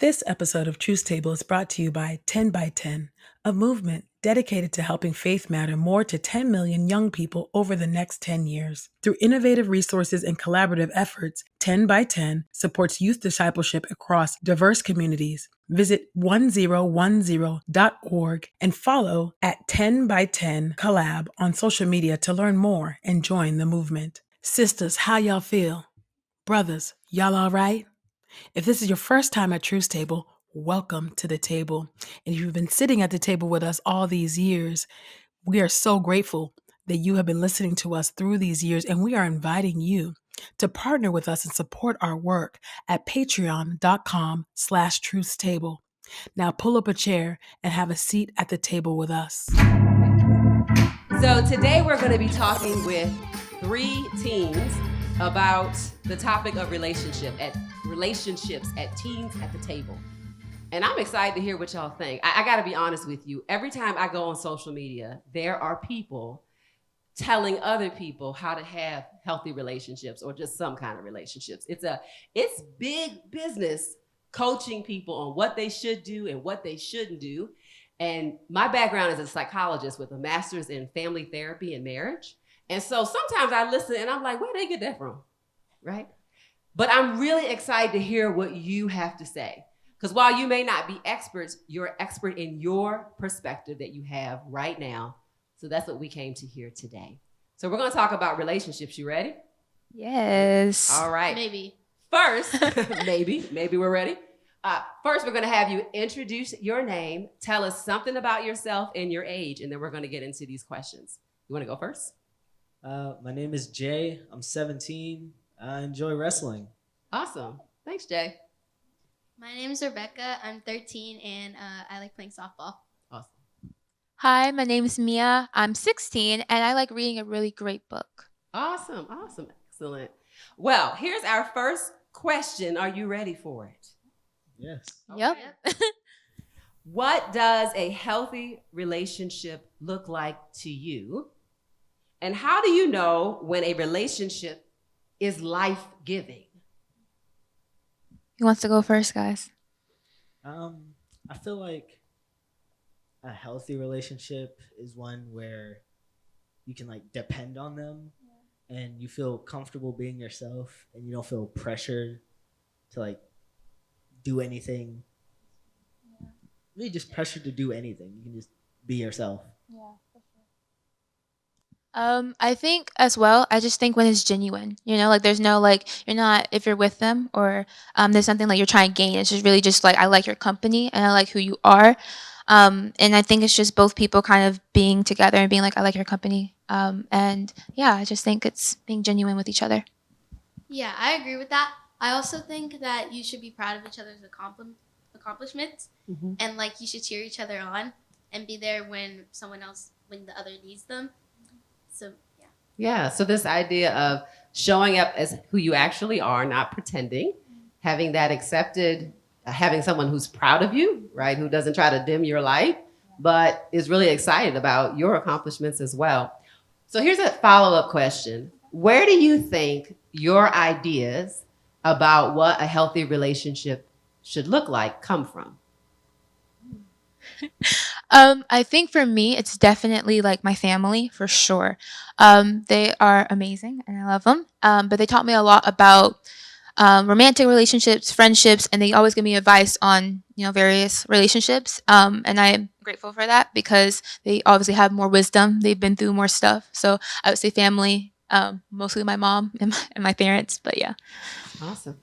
This episode of Truth Table is brought to you by 10 by 10, a movement dedicated to helping faith matter more to 10 million young people over the next 10 years. Through innovative resources and collaborative efforts, 10 by 10 supports youth discipleship across diverse communities. Visit 1010.org and follow at 10 by 10 Collab on social media to learn more and join the movement. Sisters, how y'all feel? Brothers, y'all all right? If this is your first time at Truth Table, welcome to the table. And if you've been sitting at the table with us all these years, we are so grateful that you have been listening to us through these years, and we are inviting you to partner with us and support our work at patreon.com/truthstable. Now pull up a chair and have a seat at the table with us. So today we're going to be talking with three teens about the topic of relationships at Teens at the Table. And I'm excited to hear what y'all think. I got to be honest with you. Every time I go on social media, there are people telling other people how to have healthy relationships or just some kind of relationships. It's big business coaching people on what they should do and what they shouldn't do. And my background is a psychologist with a master's in family therapy and marriage. And so sometimes I listen and I'm like, where did they get that from? Right? But I'm really excited to hear what you have to say. Because while you may not be experts, you're an expert in your perspective that you have right now. So that's what we came to hear today. So we're going to talk about relationships. You ready? Yes. All right. Maybe. First, maybe we're ready. First, we're going to have you introduce your name, tell us something about yourself and your age, and then we're going to get into these questions. You want to go first? My name is Jay. I'm 17. I enjoy wrestling. Awesome. Thanks, Jay. My name is Rebecca. I'm 13 and I like playing softball. Awesome. Hi, my name is Mia. I'm 16 and I like reading a really great book. Awesome. Excellent. Well, here's our first question. Are you ready for it? Yes. Yep. What does a healthy relationship look like to you? And how do you know when a relationship is life-giving? Who wants to go first, guys? I feel like a healthy relationship is one where you can depend on them and you feel comfortable being yourself and you don't feel pressured to do anything. Really just pressured to do anything. You can just be yourself. Yeah, for sure. I think as well, I just think when it's genuine, there's no you're not, if you're with them or there's something you're trying to gain. It's just really just I like your company and I like who you are. And I think it's just both people kind of being together and being I like your company. And yeah, I just think it's being genuine with each other. Yeah, I agree with that. I also think that you should be proud of each other's accomplishments and you should cheer each other on and be there when the other needs them. So, yeah. Yeah, so this idea of showing up as who you actually are, not pretending, having that accepted, having someone who's proud of you, right, who doesn't try to dim your light, but is really excited about your accomplishments as well. So here's a follow-up question. Where do you think your ideas about what a healthy relationship should look like come from? I think for me, it's definitely my family for sure. They are amazing and I love them. But they taught me a lot about romantic relationships, friendships, and they always give me advice on various relationships. And I'm grateful for that because they obviously have more wisdom. They've been through more stuff. So I would say family, mostly my mom and my parents. But yeah. Awesome.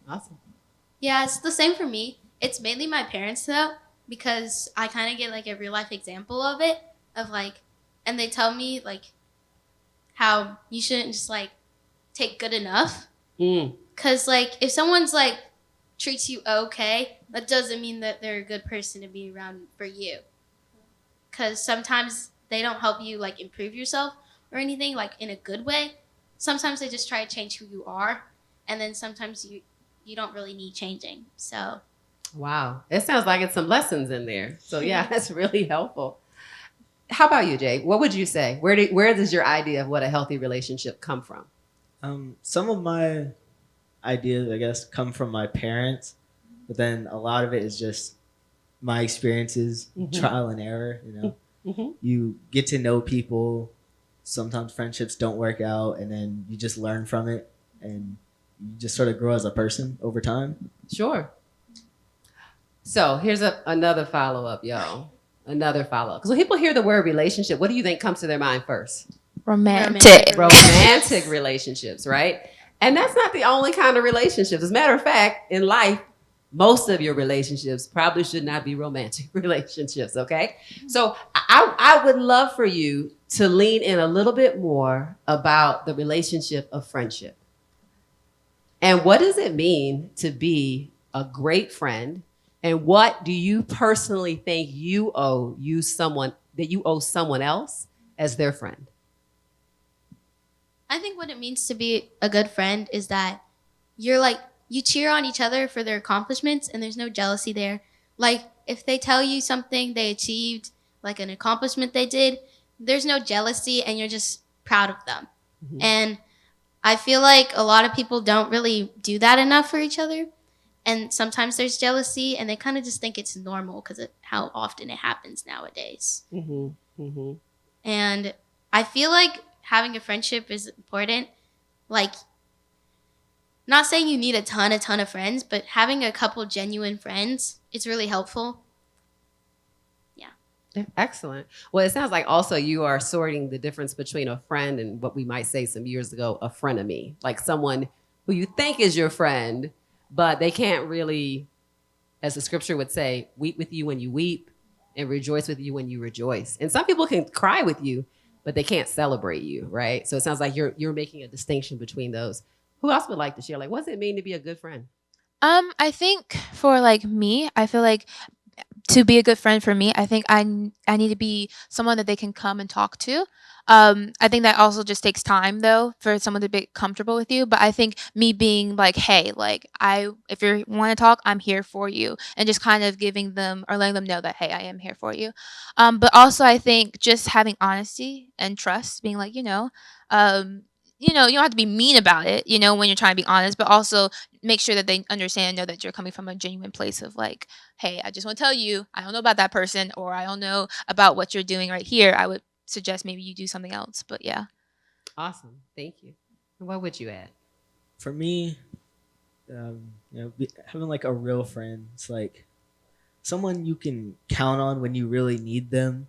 Yeah, it's the same for me. It's mainly my parents though, because I kind of get a real life example of it, and they tell me how you shouldn't just take good enough. Because if someone's treats you okay, that doesn't mean that they're a good person to be around for you. Because sometimes they don't help you improve yourself or anything in a good way. Sometimes they just try to change who you are, and then sometimes you don't really need changing. So. Wow. It sounds like it's some lessons in there. So yeah, that's really helpful. How about you, Jay? What would you say? Where does your idea of what a healthy relationship come from? Some of my ideas, I guess, come from my parents. but then a lot of it is just my experiences, trial and error. You get to know people. Sometimes friendships don't work out, and then you just learn from it, and you just sort of grow as a person over time. Sure. So here's another follow-up, y'all. Another follow-up. Because when people hear the word relationship, what do you think comes to their mind first? Romantic. Romantic relationships, right? And that's not the only kind of relationships. As a matter of fact, in life, most of your relationships probably should not be romantic relationships, okay? So I would love for you to lean in a little bit more about the relationship of friendship. And what does it mean to be a great friend? And what do you personally think you owe someone else as their friend? I think what it means to be a good friend is that you cheer on each other for their accomplishments and there's no jealousy there. Like if they tell you something they achieved, like an accomplishment they did, there's no jealousy and you're just proud of them. And I feel like a lot of people don't really do that enough for each other. And sometimes there's jealousy and they kind of just think it's normal because of how often it happens nowadays. And I feel like having a friendship is important. Like, not saying you need a ton of friends, but having a couple genuine friends is really helpful. Excellent. Well, it sounds like also you are sorting the difference between a friend and what we might say some years ago, a frenemy, like someone who you think is your friend, but they can't really, as the scripture would say, weep with you when you weep and rejoice with you when you rejoice. And some people can cry with you, but they can't celebrate you, right? So it sounds like you're making a distinction between those. Who else would like to share? Like, what does it mean to be a good friend? I think for like me, I feel like to be a good friend for me, I think I need to be someone that they can come and talk to. I think that also just takes time though for someone to be comfortable with you. But I think me being like, hey, like if you want to talk, I'm here for you, and just kind of giving them or letting them know that, hey, I am here for you. But also I think just having honesty and trust, being like, you don't have to be mean about it, when you're trying to be honest, but also make sure that they understand and know that you're coming from a genuine place of like, hey, I just want to tell you, I don't know about that person, or I don't know about what you're doing right here. I would suggest maybe you do something else, but yeah. Awesome. Thank you. And what would you add? For me, having like a real friend, it's like someone you can count on when you really need them.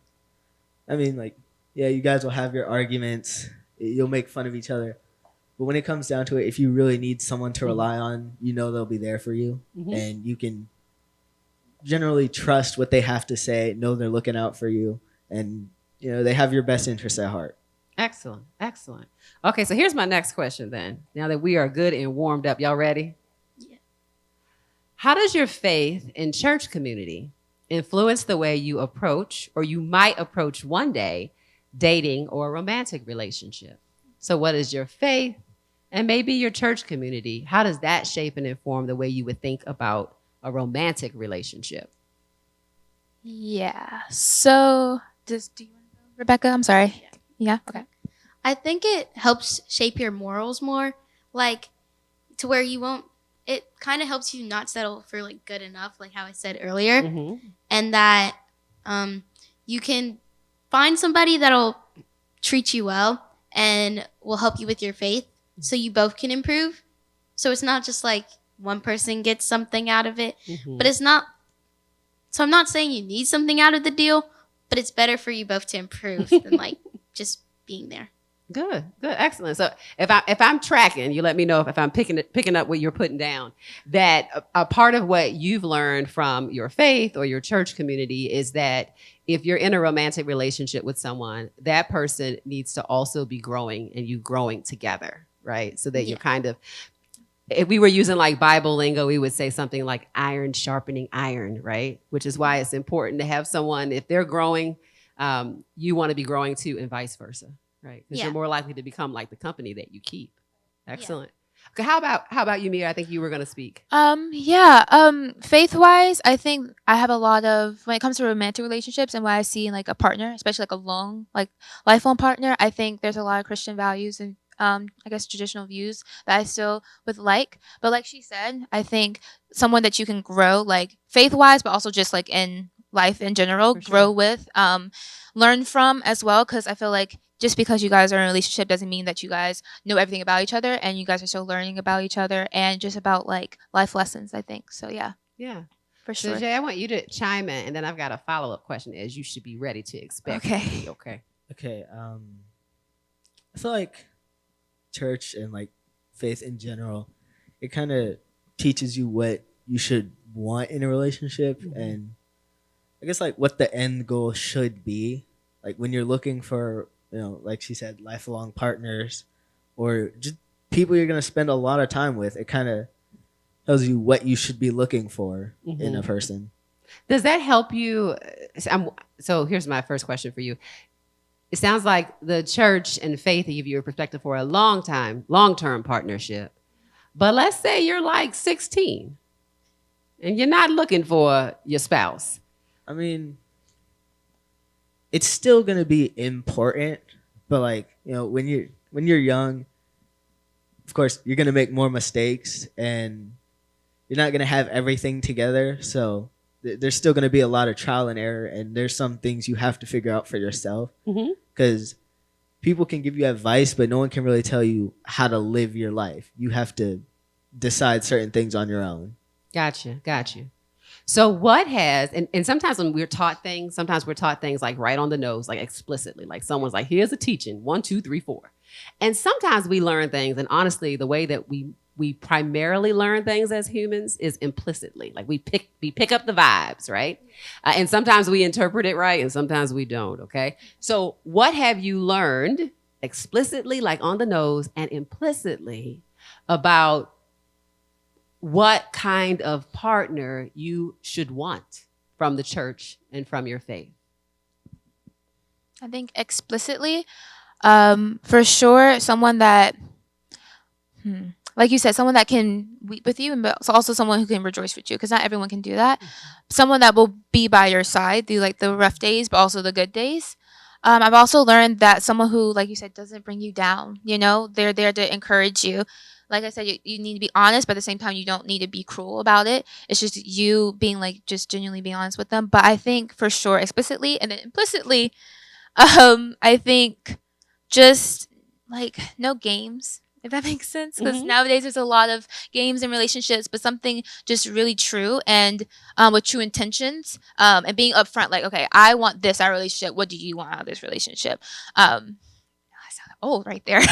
I mean, like, yeah, you guys will have your arguments. You'll make fun of each other. But when it comes down to it, if you really need someone to rely on, they'll be there for you. And you can generally trust what they have to say, know they're looking out for you, and, they have your best interests at heart. Excellent. Excellent. Okay, so here's my next question then. Now that we are good and warmed up, y'all ready? Yeah. How does your faith in church community influence the way you approach, or you might approach one day, dating or a romantic relationship? So what is your faith and maybe your church community? How does that shape and inform the way you would think about a romantic relationship? Yeah. So do you want to go, Rebecca? I'm sorry. Yeah. Okay. I think it helps shape your morals more, like to where it kind of helps you not settle for like good enough, like how I said earlier, and that you can find somebody that'll treat you well and will help you with your faith so you both can improve. So it's not just like one person gets something out of it, but so I'm not saying you need something out of the deal, but it's better for you both to improve than like just being there. Good, excellent. So if I'm tracking, you let me know if I'm picking up what you're putting down. That a part of what you've learned from your faith or your church community is that if you're in a romantic relationship with someone, that person needs to also be growing and you growing together, right? So that you're kind of, if we were using like Bible lingo, we would say something like iron sharpening iron, right? Which is why it's important to have someone, if they're growing, you want to be growing too, and vice versa. Right, because you're more likely to become like the company that you keep. Excellent. Okay, how about you, Mia? I think you were going to speak. Faith-wise, I think I have a lot of, when it comes to romantic relationships and what I see in like a partner, especially like a long, like lifelong partner, I think there's a lot of Christian values and I guess, traditional views that I still would like. But like she said, I think someone that you can grow, like faith wise, but also just like in life in general, For sure. grow with, learn from as well. Cause I feel like just because you guys are in a relationship doesn't mean that you guys know everything about each other, and you guys are still learning about each other and just about like life lessons, I think. So yeah, Yeah. for So sure. Jay, I want you to chime in, and then I've got a follow-up question as you should be ready to expect. Okay. Okay. Okay. I feel like church and like faith in general, it kind of teaches you what you should want in a relationship, and I guess like what the end goal should be. Like when you're looking for, like she said, lifelong partners or just people you're gonna spend a lot of time with, it kind of tells you what you should be looking for in a person. Does that help you? So here's my first question for you. It sounds like the church and faith give you a perspective for a long-term partnership. But let's say you're like 16 and you're not looking for your spouse. I mean, it's still gonna be important, but like when you're young, of course you're gonna make more mistakes and you're not gonna have everything together. So there's still gonna be a lot of trial and error, and there's some things you have to figure out for yourself because people can give you advice, but no one can really tell you how to live your life. You have to decide certain things on your own. Gotcha. So what has, and sometimes when we're taught things, like right on the nose, like explicitly, like someone's like, here's a teaching, 1, 2, 3, 4. And sometimes we learn things, and honestly, the way that we primarily learn things as humans is implicitly. Like we pick up the vibes, right? And sometimes we interpret it right, and sometimes we don't, okay? So what have you learned explicitly, like on the nose, and implicitly about what kind of partner you should want from the church and from your faith? I think explicitly, for sure, someone that, like you said, someone that can weep with you, but also someone who can rejoice with you, because not everyone can do that. Someone that will be by your side through like the rough days, but also the good days. I've also learned that someone who, like you said, doesn't bring you down. They're there to encourage you. Like I said, you need to be honest, but at the same time, you don't need to be cruel about it. It's just you being like just genuinely being honest with them. But I think for sure, explicitly and then implicitly, I think just like no games, if that makes sense. Because nowadays there's a lot of games and relationships, but something just really true and with true intentions, and being upfront, like, okay, I want this out of a relationship. What do you want out of this relationship? I sound old right there.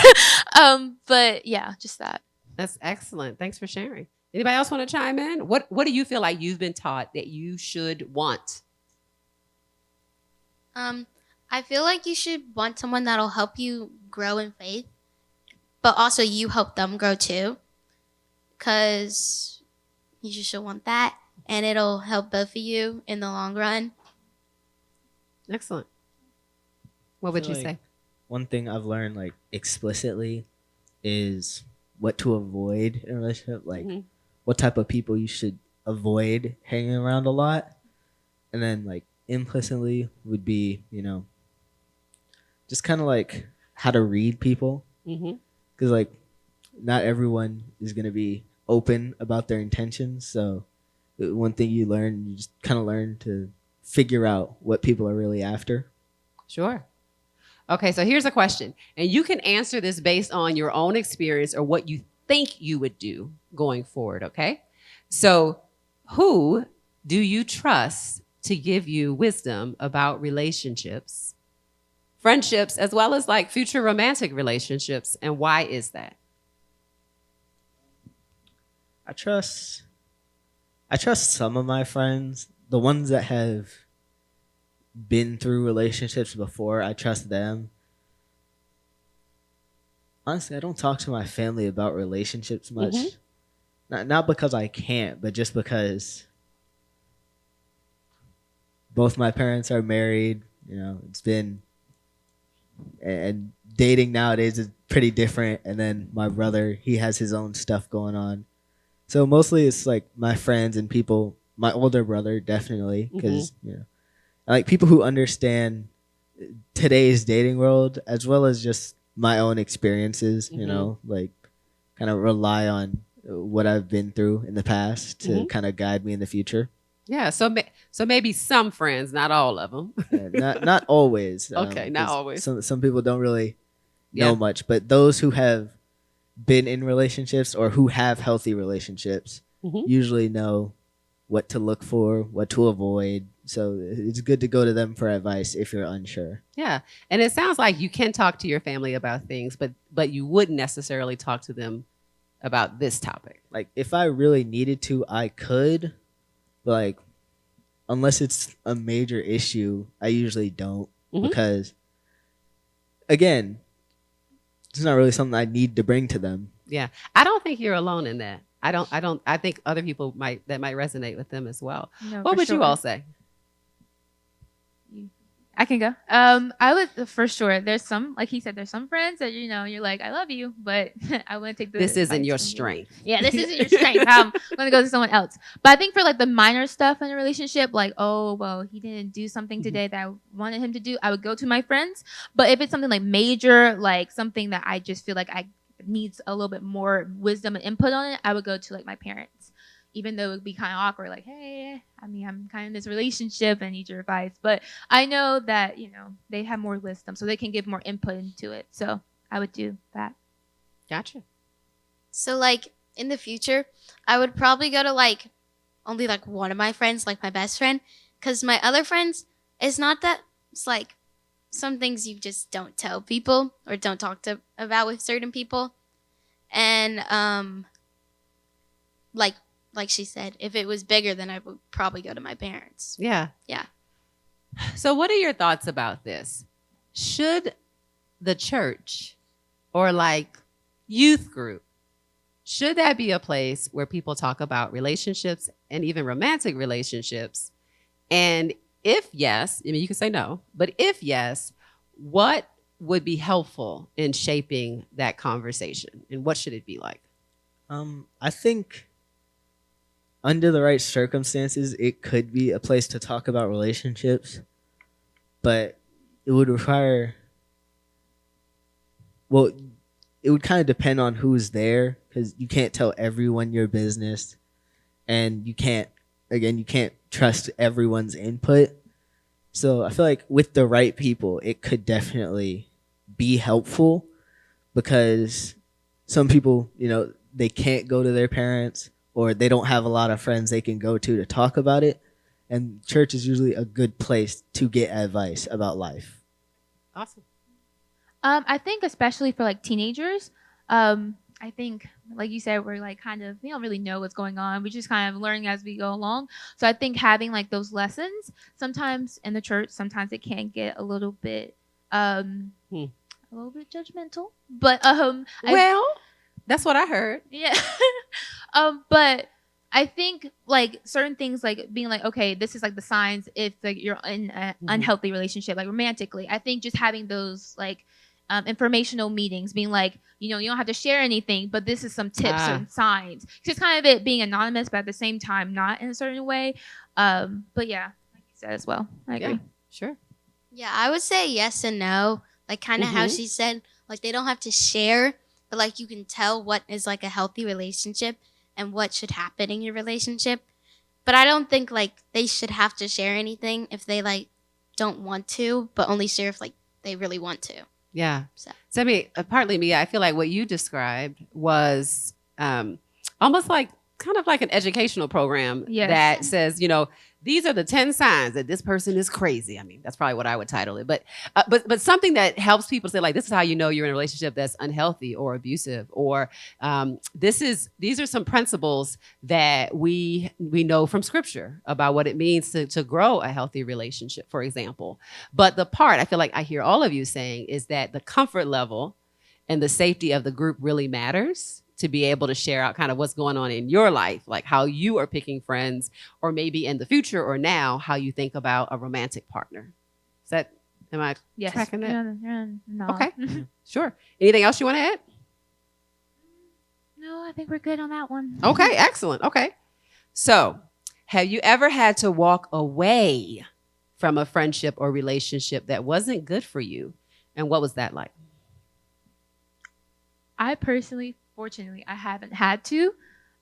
But yeah, just that. That's excellent. Thanks for sharing. Anybody else want to chime in? What do you feel like you've been taught that you should want? I feel like you should want someone that'll help you grow in faith, but also you help them grow too, because you just should want that, and it'll help both of you in the long run. Excellent. What would you like say? One thing I've learned like explicitly is what to avoid in a relationship, like what type of people you should avoid hanging around a lot. And then like implicitly would be, just kind of like how to read people. Because like not everyone is going to be open about their intentions. So one thing you just kind of learn to figure out what people are really after. Sure. Okay, so here's a question. And you can answer this based on your own experience or what you think you would do going forward, okay? So who do you trust to give you wisdom about relationships, friendships, as well as like future romantic relationships, and why is that? I trust some of my friends, the ones that have been through relationships before. I trust them. Honestly, I don't talk to my family about relationships much. Not because I can't, but just because both my parents are married. It's been, and dating nowadays is pretty different. And then my brother, he has his own stuff going on. So mostly it's like my friends and people, my older brother, definitely, because, I like people who understand today's dating world, as well as just my own experiences, you Mhm. know, like kind of rely on what I've been through in the past to Mhm. kind of guide me in the future. Yeah. So maybe some friends, not all of them. Not always. Okay, not 'Cause always. Some people don't really know Yeah. much, but those who have been in relationships or who have healthy relationships Mhm. usually know what to look for, what to avoid. So it's good to go to them for advice if you're unsure. Yeah. And it sounds like you can talk to your family about things, but you wouldn't necessarily talk to them about this topic. Like if I really needed to, I could, but like unless it's a major issue, I usually don't Mhm. because again, it's not really something I need to bring to them. Yeah. I don't think you're alone in that. I think other people might resonate with them as well. No, What for would you sure. all say? I can go. I would for sure. There's some, like he said, there's some friends that you're like, I love you, but I wouldn't take the. This isn't advice your from you. strength. Yeah, this isn't your strength. I'm gonna go to someone else. But I think for like the minor stuff in a relationship, like, oh well, he didn't do something today that I wanted him to do, I would go to my friends. But if it's something like major, like something that I just feel like I needs a little bit more wisdom and input on it, I would go to like my parents. Even though it would be kind of awkward, like, hey, I mean, I'm kind of in this relationship and need your advice. But I know that, they have more wisdom, so they can give more input into it. So I would do that. Gotcha. So like in the future, I would probably go to like only like one of my friends, like my best friend, because my other friends, it's not that. It's like some things you just don't tell people or don't talk to about with certain people, and like she said, if it was bigger, then I would probably go to my parents. Yeah. Yeah. So what are your thoughts about this? Should the church or like youth group, should that be a place where people talk about relationships and even romantic relationships? And if yes, I mean, you can say no, but if yes, what would be helpful in shaping that conversation? And what should it be like? I think under the right circumstances, it could be a place to talk about relationships, but it would require, well, it would kind of depend on who's there because you can't tell everyone your business and you can't trust everyone's input. So I feel like with the right people, it could definitely be helpful because some people, they can't go to their parents or they don't have a lot of friends they can go to talk about it. And church is usually a good place to get advice about life. Awesome. I think especially for like teenagers, I think like you said, we're like kind of, we don't really know what's going on. We just kind of learning as we go along. So I think having like those lessons sometimes in the church, sometimes it can get a little bit, a little bit judgmental, but, that's what I heard. yeah. But I think like certain things like being like, okay, this is like the signs if like you're in an unhealthy relationship, like romantically. I think just having those like informational meetings, being like, you don't have to share anything, but this is some tips and signs. Just kind of it being anonymous, but at the same time not in a certain way. But yeah, like you said as well, I agree. Yeah, sure. Yeah, I would say yes and no. Like kind of how she said, like they don't have to share, but like you can tell what is like a healthy relationship and what should happen in your relationship. But I don't think like they should have to share anything if they like don't want to, but only share if like they really want to. Yeah. So I mean, partly me, I feel like what you described was almost like kind of like an educational program that says, these are the 10 signs that this person is crazy. I mean, that's probably what I would title it. But something that helps people say, like, this is how you know you're in a relationship that's unhealthy or abusive, or these are some principles that we know from scripture about what it means to grow a healthy relationship, for example. But the part I feel like I hear all of you saying is that the comfort level and the safety of the group really matters to be able to share out kind of what's going on in your life, like how you are picking friends, or maybe in the future or now, how you think about a romantic partner. Am I tracking that? No. Okay, sure. Anything else you want to add? No, I think we're good on that one. Okay, excellent. Okay. So have you ever had to walk away from a friendship or relationship that wasn't good for you? And what was that like? I personally, fortunately, I haven't had to.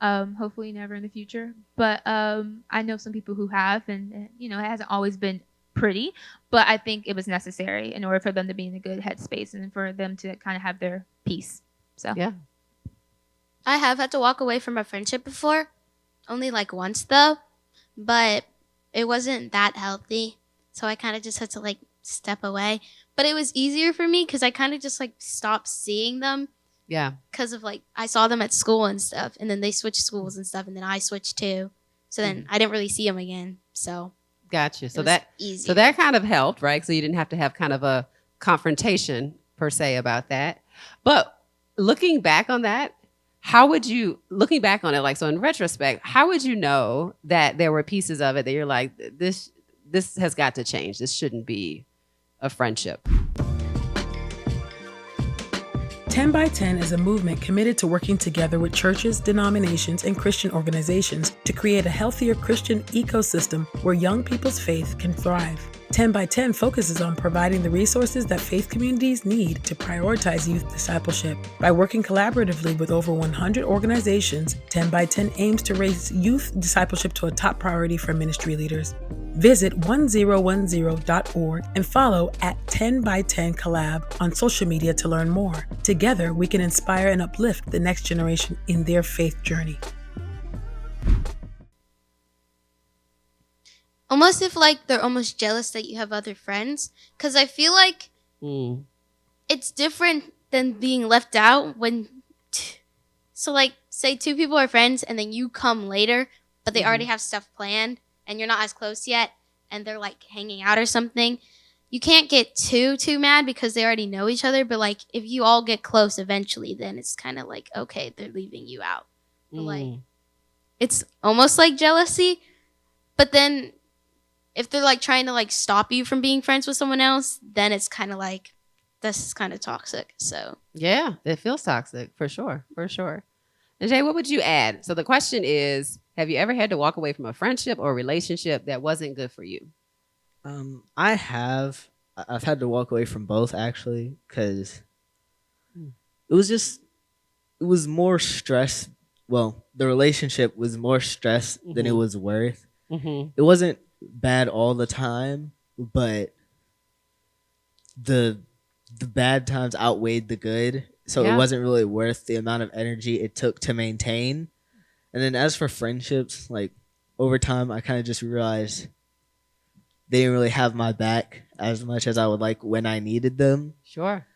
Hopefully never in the future. But I know some people who have, and you know, it hasn't always been pretty, but I think it was necessary in order for them to be in a good headspace and for them to kind of have their peace. So Yeah. I have had to walk away from a friendship before, only like once though, but it wasn't that healthy. So I kind of just had to like step away. But it was easier for me because I kind of just like stopped seeing them Yeah. because of like I saw them at school and stuff, and then they switched schools and stuff, and then I switched too. So then I didn't really see them again. So Gotcha. So it was that easy. so that kind of helped, right? So you didn't have to have kind of a confrontation per se about that. But looking back on that, looking back on it, like, so in retrospect, how would you know that there were pieces of it that you're like, this has got to change. This shouldn't be a friendship. 10 by 10 is a movement committed to working together with churches, denominations, and Christian organizations to create a healthier Christian ecosystem where young people's faith can thrive. 10 by 10 focuses on providing the resources that faith communities need to prioritize youth discipleship. By working collaboratively with over 100 organizations, 10 by 10 aims to raise youth discipleship to a top priority for ministry leaders. Visit 1010.org and follow at 10 by 10 Collab on social media to learn more. Together, we can inspire and uplift the next generation in their faith journey. Almost if like they're almost jealous that you have other friends, because I feel like it's different than being left out when so like say two people are friends and then you come later, but they already have stuff planned and you're not as close yet and they're like hanging out or something. You can't get too mad because they already know each other, but like if you all get close eventually, then it's kind of like, okay, they're leaving you out. But like it's almost like jealousy, but then if they're like trying to like stop you from being friends with someone else, then it's kind of like this is kind of toxic. So Yeah, it feels toxic for sure. And Jay, what would you add? So the question is, have you ever had to walk away from a friendship or a relationship that wasn't good for you? I have. I've had to walk away from both actually because it was more stress. Well, the relationship was more stress than it was worth. It wasn't bad all the time, but the bad times outweighed the good, so it wasn't really worth the amount of energy it took to maintain. And then as for friendships, like over time I kind of just realized they didn't really have my back as much as I would like when I needed them. Sure.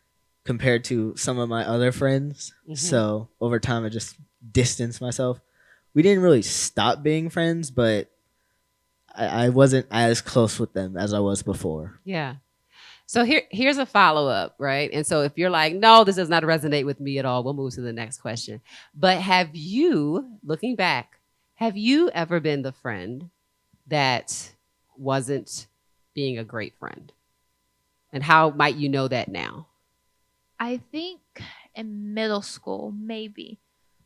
Compared to some of my other friends. So over time I just distanced myself. We didn't really stop being friends, but I wasn't as close with them as I was before. Yeah. So here's a follow-up, right? And so if you're like, no, this does not resonate with me at all, we'll move to the next question. But have you, looking back, have you ever been the friend that wasn't being a great friend? And how might you know that now? I think in middle school, maybe.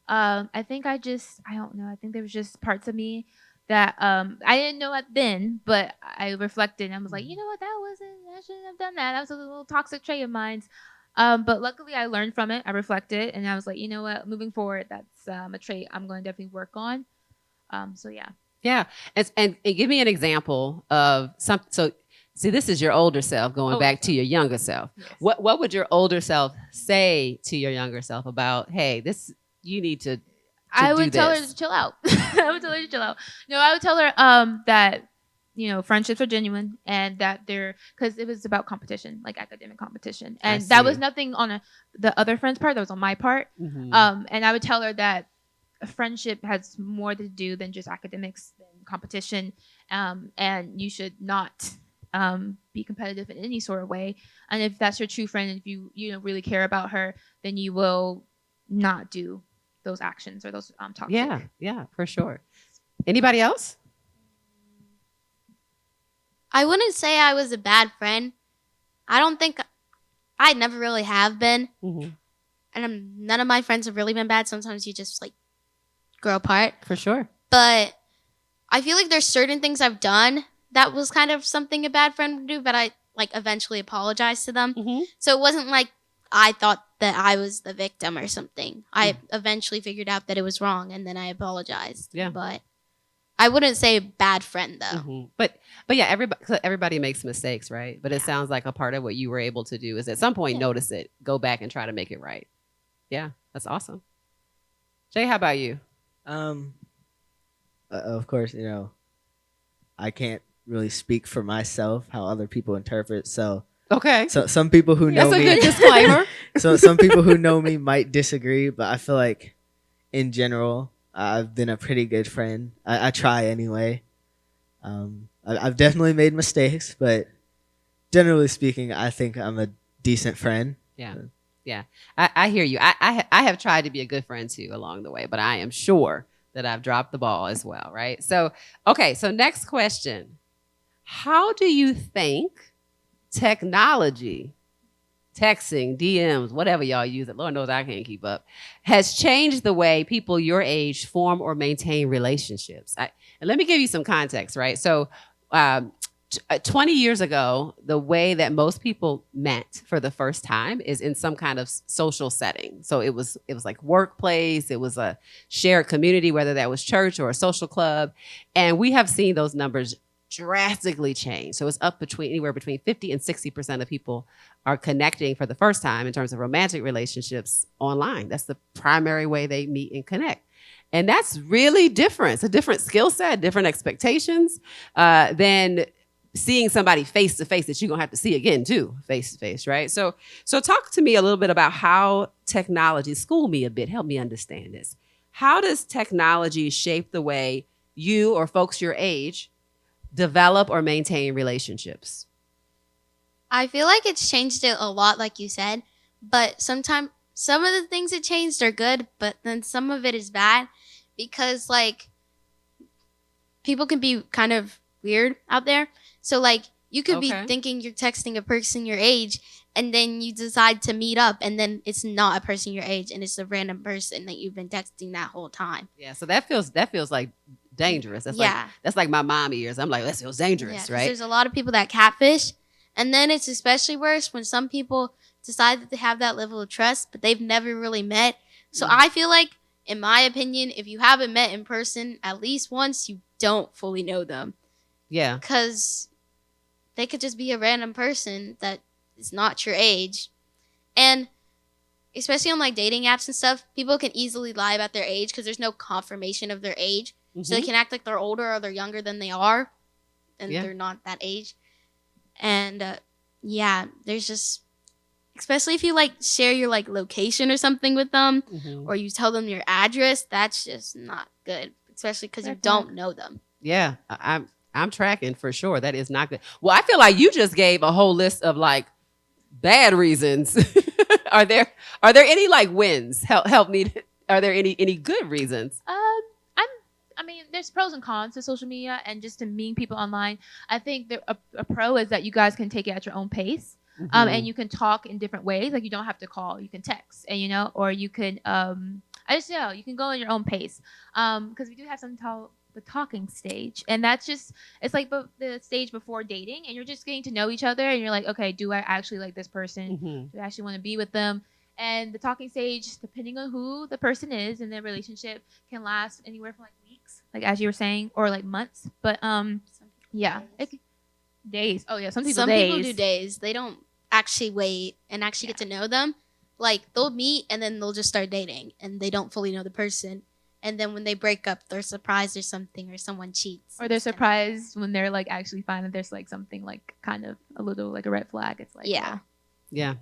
I think I don't know. I think there was just parts of me that I didn't know it then, but I reflected and I was like, you know what, I shouldn't have done that. That was a little toxic trait of mine. But luckily I learned from it. I reflected and I was like, you know what, moving forward, that's a trait I'm going to definitely work on. So yeah. Yeah. And give me an example of something. So see, this is your older self going back to your younger self. Yes. What would your older self say to your younger self about, hey, you need to I would tell her this? to chill out. I would tell her to chill out. No, I would tell her that, you know, friendships are genuine and that because it was about competition, like academic competition. And that was nothing on the other friend's part. That was on my part. And I would tell her that a friendship has more to do than just academics and competition. And you should not be competitive in any sort of way. And if that's your true friend, and if you really care about her, then you will not do those actions or those toxic. Yeah, for sure. Anybody else? I wouldn't say I was a bad friend. I don't think I never really have been. And none of my friends have really been bad. Sometimes you just like grow apart. For sure. But I feel like there's certain things I've done that was kind of something a bad friend would do, but I like eventually apologized to them. So it wasn't like I thought that I was the victim or something. I eventually figured out that it was wrong, and then I apologized. Yeah. But I wouldn't say bad friend though. Mhm. But yeah, everybody makes mistakes, right? But it sounds like a part of what you were able to do is at some point notice it, go back and try to make it right. Yeah, that's awesome. Jay, how about you? Of course, I can't really speak for myself how other people interpret. So Okay, some people who know that's a me, good disclaimer. so some people who know me might disagree, but I feel like in general, I've been a pretty good friend. I try anyway. I've definitely made mistakes, but generally speaking, I think I'm a decent friend. Yeah, I hear you. I have tried to be a good friend too along the way, but I am sure that I've dropped the ball as well, right? So, okay, so next question. How do you think technology, texting, DMs, whatever y'all use it, Lord knows I can't keep up, has changed the way people your age form or maintain relationships? And let me give you some context, right? So 20 years ago, the way that most people met for the first time is in some kind of social setting. So it was like workplace, it was a shared community, whether that was church or a social club. And we have seen those numbers drastically change. So it's up anywhere between 50 and 60% of people are connecting for the first time in terms of romantic relationships online. That's the primary way they meet and connect. And that's really different. It's a different skill set, different expectations than seeing somebody face to face that you're gonna have to see again too, face to face, right? So talk to me a little bit about how technology, school me a bit, help me understand this. How does technology shape the way you or folks your age develop or maintain relationships? I feel like it's changed it a lot, like you said, but sometimes some of the things it changed are good, but then some of it is bad because like people can be kind of weird out there. So like you could be thinking you're texting a person your age and then you decide to meet up and then it's not a person your age and it's a random person that you've been texting that whole time. Yeah, so that feels like dangerous. That's like my mom ears. I'm like, that feels dangerous, right? There's a lot of people that catfish, and then it's especially worse when some people decide that they have that level of trust, but they've never really met. So I feel like, in my opinion, if you haven't met in person at least once, you don't fully know them. Yeah. Because they could just be a random person that is not your age. And especially on like dating apps and stuff, people can easily lie about their age because there's no confirmation of their age. Mm-hmm. So they can act like they're older or they're younger than they are. And they're not that age. And there's just, especially if you like share your like location or something with them, or you tell them your address, that's just not good. Especially because you don't know them. Yeah, I'm tracking for sure. That is not good. Well, I feel like you just gave a whole list of like bad reasons. Are there any like wins? Help me. Are there any good reasons? I mean, there's pros and cons to social media and just to meeting people online. I think a pro is that you guys can take it at your own pace. And you can talk in different ways. Like you don't have to call, you can text, and or you can you can go at your own pace. Because we do have something called the talking stage, and that's just, it's like the stage before dating, and you're just getting to know each other, and you're like, okay, do I actually like this person? Do I actually want to be with them? And the talking stage, depending on who the person is in their relationship, can last anywhere from like weeks, like as you were saying, or like months. But days. Oh yeah, some people do days. They don't actually wait and actually get to know them. Like they'll meet and then they'll just start dating, and they don't fully know the person. And then when they break up, they're surprised or something, or someone cheats. Or they're surprised when they're like actually find that there's like something like kind of a little like a red flag. It's like yeah.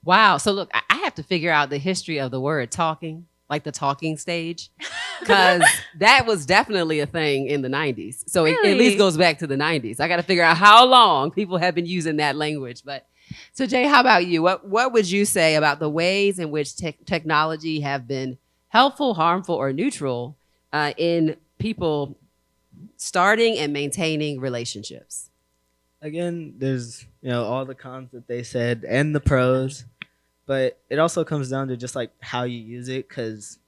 Wow. So look, I have to figure out the history of the word talking, like the talking stage, because that was definitely a thing in the 90s. So it at least goes back to the 90s. I got to figure out how long people have been using that language. But so Jay, how about you? What would you say about the ways in which technology have been helpful, harmful, or neutral in people starting and maintaining relationships? Again, there's all the cons that they said and the pros, but it also comes down to just like how you use it. Because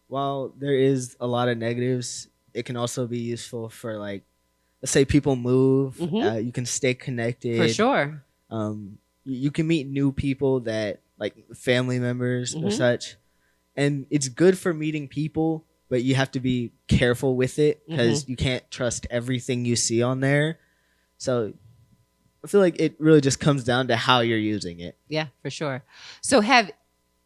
while there is a lot of negatives, it can also be useful for like, let's say people move, you can stay connected For sure. You can meet new people that like family members or Mhm. such. And it's good for meeting people, but you have to be careful with it because you can't trust everything you see on there. So I feel like it really just comes down to how you're using it. Yeah, for sure. So have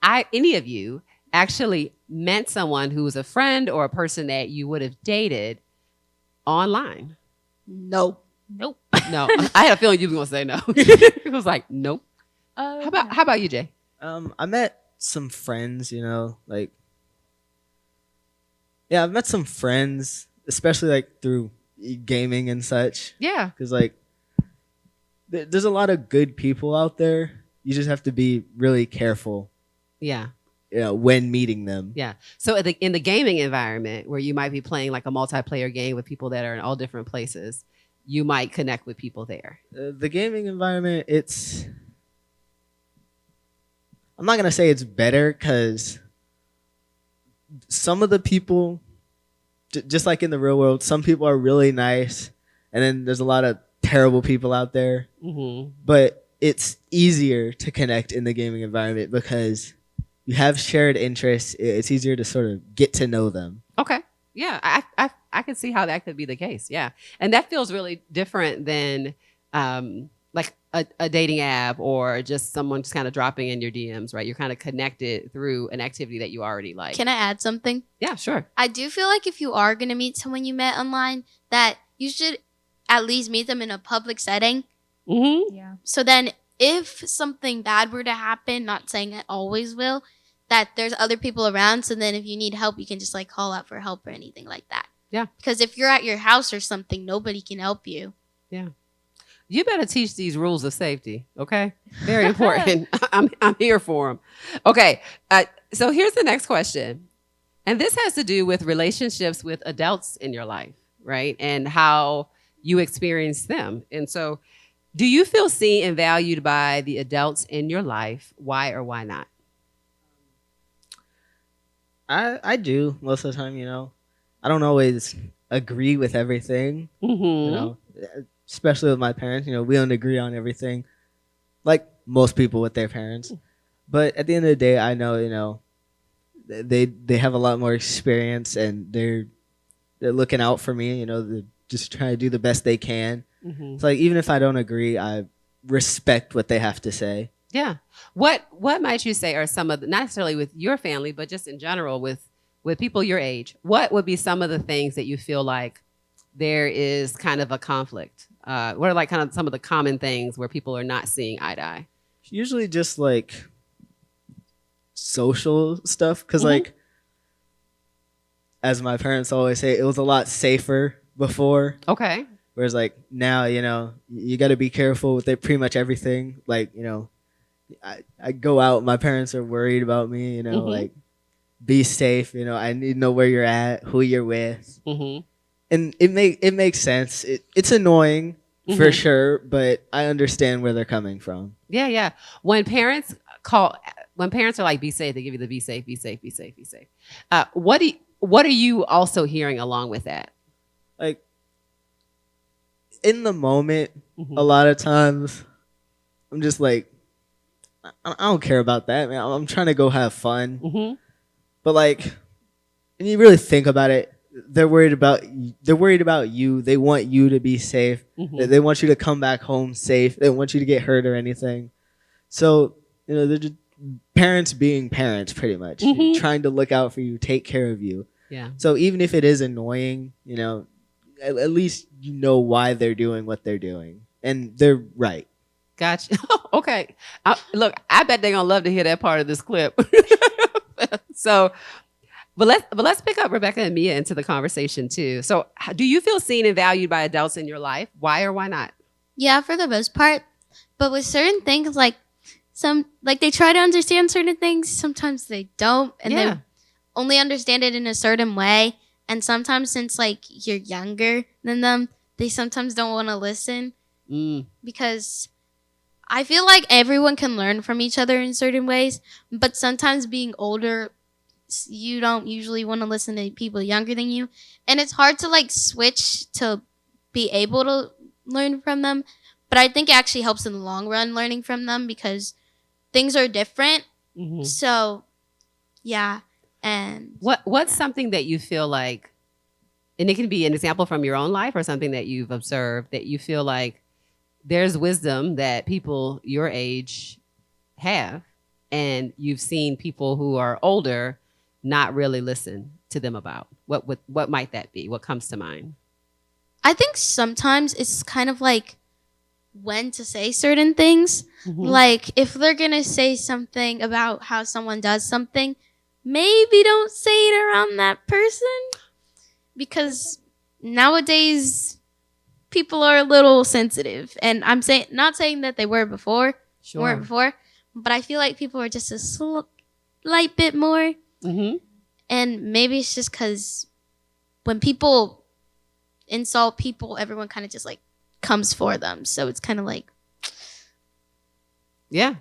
any of you actually met someone who was a friend or a person that you would have dated online? Nope. Nope. No. I had a feeling you were going to say no. It was like, nope. How about you, Jay? I met some friends, like, yeah, I've met some friends, especially like through gaming and such. Yeah. Because like, there's a lot of good people out there. You just have to be really careful, Yeah. when meeting them. Yeah. So in the gaming environment where you might be playing like a multiplayer game with people that are in all different places, you might connect with people there. The gaming environment, I'm not gonna say it's better because some of the people, just like in the real world, some people are really nice, and then there's a lot of terrible people out there. Mm-hmm. But it's easier to connect in the gaming environment because you have shared interests. It's easier to sort of get to know them. Okay. Yeah. I can see how that could be the case. Yeah. And that feels really different than like a dating app or just someone just kind of dropping in your DMs, right? You're kind of connected through an activity that you already like. Can I add something? Yeah, sure. I do feel like if you are going to meet someone you met online, that you should at least meet them in a public setting. Mm-hmm. Yeah. So then if something bad were to happen, not saying it always will, that there's other people around. So then if you need help, you can just like call out for help or anything like that. Yeah. Because if you're at your house or something, nobody can help you. Yeah. You better teach these rules of safety, okay? Very important. I'm here for them. Okay, so here's the next question. And this has to do with relationships with adults in your life, right? And how you experience them. And so do you feel seen and valued by the adults in your life? Why or why not? I do most of the time. I don't always agree with everything. Mm-hmm. Especially with my parents. We don't agree on everything, like most people with their parents. But at the end of the day, I know, they have a lot more experience and they're looking out for me. They're just trying to do the best they can. Mm-hmm. So like, even if I don't agree, I respect what they have to say. Yeah. What might you say are some of the, not necessarily with your family, but just in general with people your age, what would be some of the things that you feel like there is kind of a conflict? What are like kind of some of the common things where people are not seeing eye to eye? Usually just like social stuff. Because Mhm. like, as my parents always say, it was a lot safer before. Okay. Whereas like now, you got to be careful with pretty much everything. Like, I go out, my parents are worried about me, Mhm. like be safe. I need to know where you're at, who you're with. Mm-hmm. And it makes sense. It's annoying for Mhm. sure, but I understand where they're coming from. Yeah, yeah. When parents are like, be safe, they give you the be safe, be safe, be safe, be safe. What are you also hearing along with that? Like in the moment, Mhm. a lot of times I'm just like, I don't care about that, man. I'm trying to go have fun. Mm-hmm. But like, when you really think about it, they're worried about you. They want you to be safe. Mhm. They want you to come back home safe. They don't want you to get hurt or anything. So, they're just parents being parents, pretty much. Mhm. Trying to look out for you, take care of you. Yeah. So even if it is annoying, at least you know why they're doing what they're doing. And they're right. Gotcha. Okay. Look, I bet they're gonna love to hear that part of this clip. So, but let's pick up Rebecca and Mia into the conversation too. So, do you feel seen and valued by adults in your life? Why or why not? Yeah, for the most part. But with certain things, like they try to understand certain things, sometimes they don't, and Yeah. they only understand it in a certain way. And sometimes, since like you're younger than them, they sometimes don't want to listen Mm. because I feel like everyone can learn from each other in certain ways. But sometimes being older, you don't usually want to listen to people younger than you, and it's hard to like switch to be able to learn from them. But I think it actually helps in the long run learning from them because things are different. Mhm. So, yeah. And What's something that you feel like, and it can be an example from your own life or something that you've observed that you feel like there's wisdom that people your age have, and you've seen people who are older not really listen to them about? What might that be? What comes to mind? I think sometimes it's kind of like when to say certain things. Like if they're going to say something about how someone does something, maybe don't say it around that person, because nowadays people are a little sensitive. And I'm saying, not saying that they were before, weren't before, but I feel like people are just a slight bit more. Mm-hmm. And maybe it's just because when people insult people, everyone kind of just like comes for them. So it's kind of like, Yeah.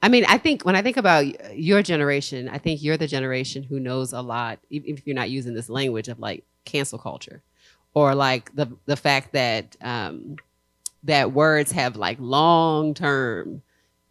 I mean, I think when I think about your generation, I think you're the generation who knows a lot, even if you're not using this language of like cancel culture, or like the fact that that words have like long-term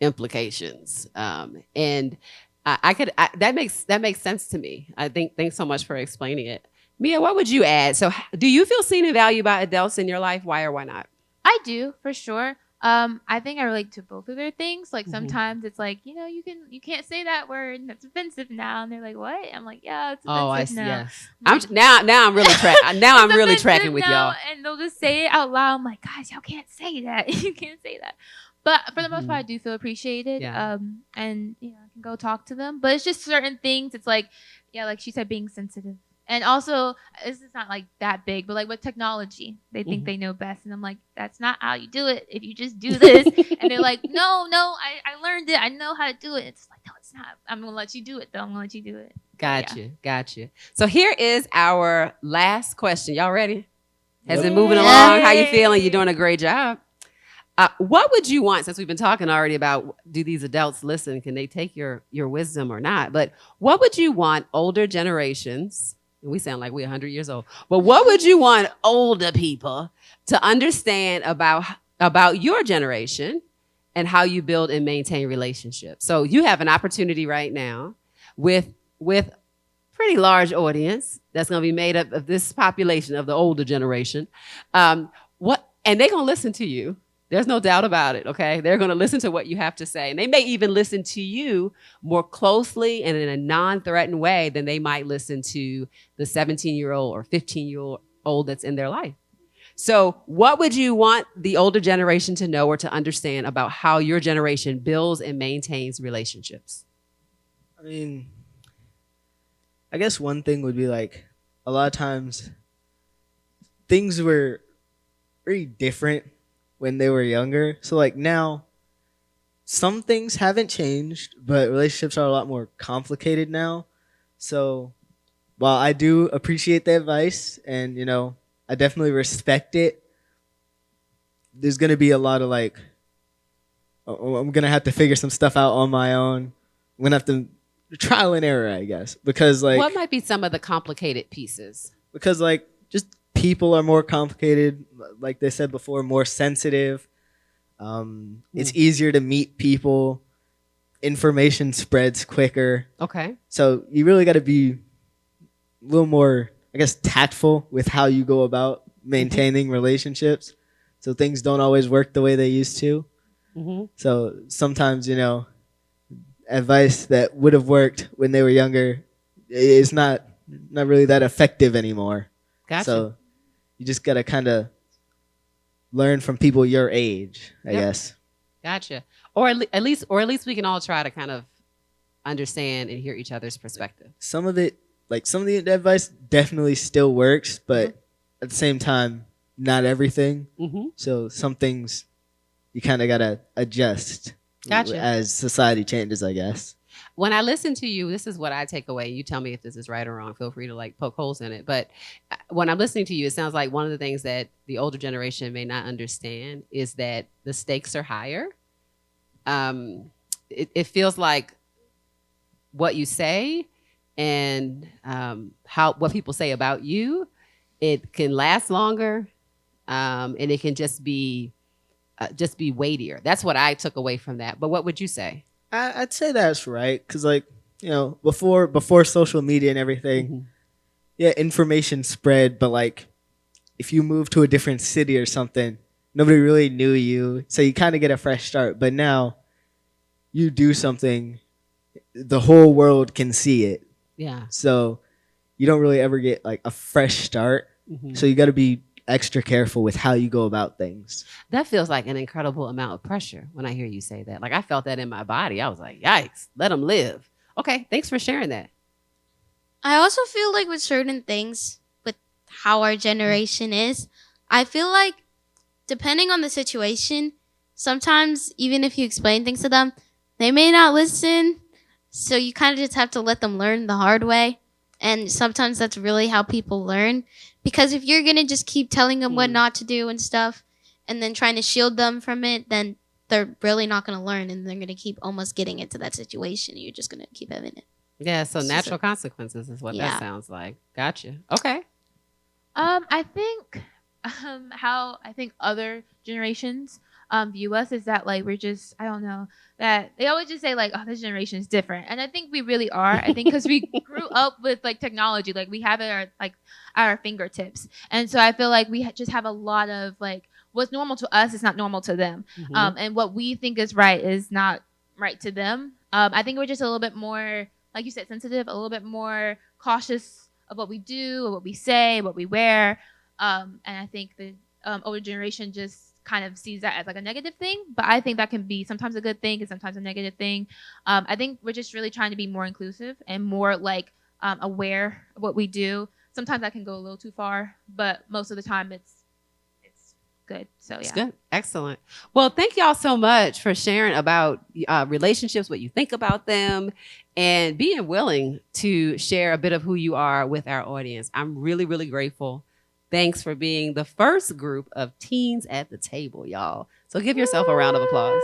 implications. And that makes sense to me. I think, thanks so much for explaining it. Mia, what would you add? So do you feel seen and valued by adults in your life? Why or why not? I do, for sure. I think I relate to both of their things. Like Mhm. sometimes it's like, you can't say that word and that's offensive now. And they're like, what? I'm like, yeah, it's offensive Oh, I see. now. Yes. Like, Now I'm really now I'm "It's really offensive tracking with now," y'all. And they'll just say it out loud. I'm like, guys, y'all can't say that. You can't say that. But for the most part, I do feel appreciated. Yeah. And I can go talk to them. But it's just certain things. It's like, yeah, like she said, being sensitive. And also, this is not like that big, but like with technology, they think they know best. And I'm like, that's not how you do it. If you just do this, and they're like, no, I learned it. I know how to do it. It's like, no, it's not. I'm going to let you do it, though. I'm going to let you do it. Gotcha. So here is our last question. Y'all ready? Has it moving along? How you feeling? You're doing a great job. What would you want, since we've been talking already about, do these adults listen? Can they take your wisdom or not? But what would you want older generations, and we sound like we're 100 years old, but what would you want older people to understand about your generation and how you build and maintain relationships? So you have an opportunity right now with pretty large audience that's going to be made up of this population of the older generation. And they're going to listen to you. There's no doubt about it, okay? They're going to listen to what you have to say. And they may even listen to you more closely and in a non-threatened way than they might listen to the 17-year-old or 15-year-old that's in their life. So what would you want the older generation to know or to understand about how your generation builds and maintains relationships? I mean, I guess one thing would be like, a lot of times things were very different when they were younger. So like now, some things haven't changed, but relationships are a lot more complicated now. So while I do appreciate the advice and, I definitely respect it, there's going to be a lot of like, I'm going to have to figure some stuff out on my own. I'm going to have to trial and error, I guess, because like, What might be some of the complicated pieces? because like just people are more complicated, like they said before, more sensitive. It's easier to meet people. Information spreads quicker. Okay. So you really got to be a little more, I guess, tactful with how you go about maintaining relationships. So things don't always work the way they used to. Mm-hmm. So sometimes, advice that would have worked when they were younger is not really that effective anymore. Gotcha. So you just got to kind of learn from people your age, I guess. Gotcha. Or at least we can all try to kind of understand and hear each other's perspective. Some of the advice definitely still works, but at the same time, not everything. Mm-hmm. So some things you kind of got to adjust Gotcha. as society changes, I guess. When I listen to you, this is what I take away. You tell me if this is right or wrong. Feel free to like poke holes in it. But when I'm listening to you, it sounds like one of the things that the older generation may not understand is that the stakes are higher. It feels like what you say and what people say about you, it can last longer, and it can just be weightier. That's what I took away from that. But what would you say? I'd say that's right, because like, before social media and everything, Mhm. yeah, information spread, but like if you move to a different city or something, nobody really knew you, so you kind of get a fresh start. But now you do something, the whole world can see it, Yeah. so you don't really ever get like a fresh start. Mhm. So you got to be extra careful with how you go about things. That feels like an incredible amount of pressure when I hear you say that. Like I felt that in my body. I was like, yikes, let them live. Okay, thanks for sharing that. I also feel like with certain things, with how our generation is, I feel like depending on the situation, sometimes even if you explain things to them, they may not listen. So you kind of just have to let them learn the hard way. And sometimes that's really how people learn. Because if you're going to just keep telling them what not to do and stuff, and then trying to shield them from it, then they're really not going to learn. And they're going to keep almost getting into that situation. And you're just going to keep having it. Yeah, so It's just natural consequences is what that Yeah. sounds like. Gotcha. Okay. I think how I think other generations view us is that like we're just I don't know that they always just say like oh this generation is different and I think we really are I think because we grew up with like technology like we have it at our fingertips and so I feel like we just have a lot of like what's normal to us is not normal to them Mhm. and what we think is right is not right to them. I think we're just a little bit more like you said sensitive a little bit more cautious of what we do, of what we say, what we wear. And I think the older generation just kind of sees that as like a negative thing. But I think that can be sometimes a good thing and sometimes a negative thing. I think we're just really trying to be more inclusive and more like aware of what we do. Sometimes that can go a little too far, but most of the time it's good. So It's yeah. good. Excellent. Well, thank y'all so much for sharing about relationships, what you think about them, and being willing to share a bit of who you are with our audience. I'm really, really grateful. Thanks for being the first group of teens at the table, y'all. So give yourself a round of applause.